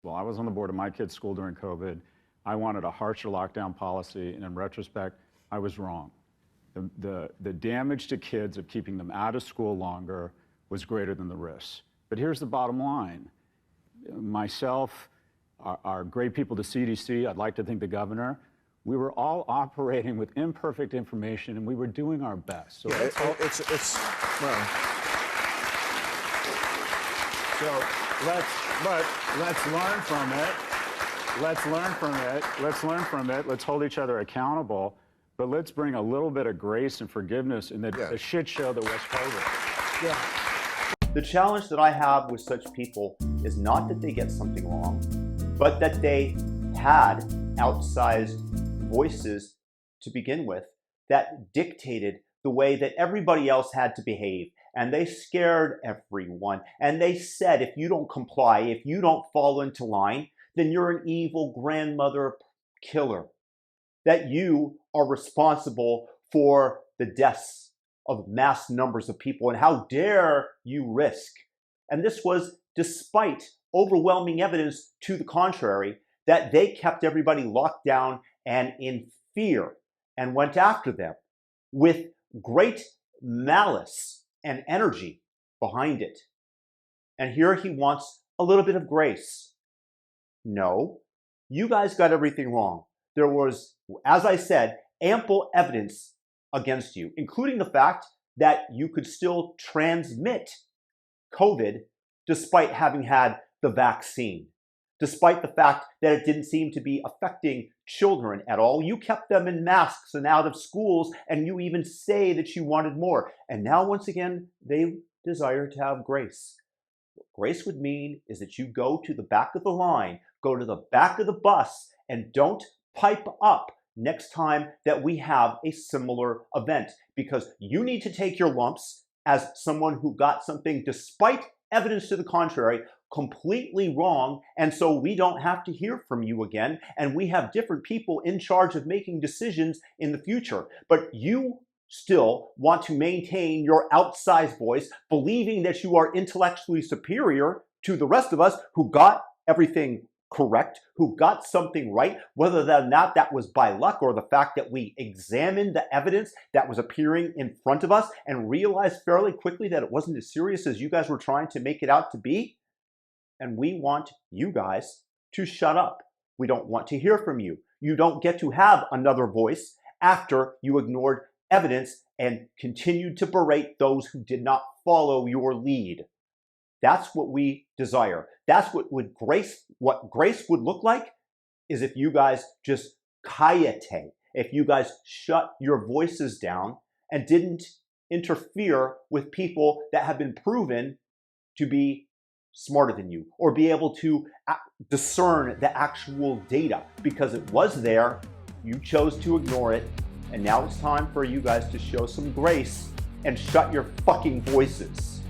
Well, I was on the board of my kid's school during COVID. I wanted a harsher lockdown policy, and in retrospect, I was wrong. The damage to kids of keeping them out of school longer was greater than the risks. But here's the bottom line. Myself, our great people, the CDC, I'd like to thank the governor, we were all operating with imperfect information, and we were doing our best. So well. So let's learn from it. Let's learn from it. Let's hold each other accountable. But let's bring a little bit of grace and forgiveness in the shit show that was COVID. Yeah. The challenge that I have with such people is not that they get something wrong, but that they had outsized voices to begin with that dictated the way that everybody else had to behave. And they scared everyone. And they said, if you don't comply, if you don't fall into line, then you're an evil grandmother killer. That you are responsible for the deaths of mass numbers of people, and how dare you risk. And this was despite overwhelming evidence to the contrary, that they kept everybody locked down and in fear and went after them with great malice and energy behind it. And here he wants a little bit of grace. No, you guys got everything wrong. There was, as I said, ample evidence against you, including the fact that you could still transmit COVID despite having had the vaccine, despite the fact that it didn't seem to be affecting children at all. You kept them in masks and out of schools, and you even say that you wanted more. And now, once again, they desire to have grace. What grace would mean is that you go to the back of the line, go to the back of the bus, and don't pipe up next time that we have a similar event, because you need to take your lumps as someone who got something, despite evidence to the contrary, completely wrong, and so we don't have to hear from you again, and we have different people in charge of making decisions in the future. But you still want to maintain your outsized voice, believing that you are intellectually superior to the rest of us who got everything correct, who got something right, whether or not that was by luck or the fact that we examined the evidence that was appearing in front of us and realized fairly quickly that it wasn't as serious as you guys were trying to make it out to be. And we want you guys to shut up. We don't want to hear from you. You don't get to have another voice after you ignored evidence and continued to berate those who did not follow your lead. That's what we desire. That's what grace would look like, is if you guys just kayate, if you guys shut your voices down and didn't interfere with people that have been proven to be smarter than you, or be able to discern the actual data, because it was there, you chose to ignore it, and now it's time for you guys to show some grace and shut your fucking voices.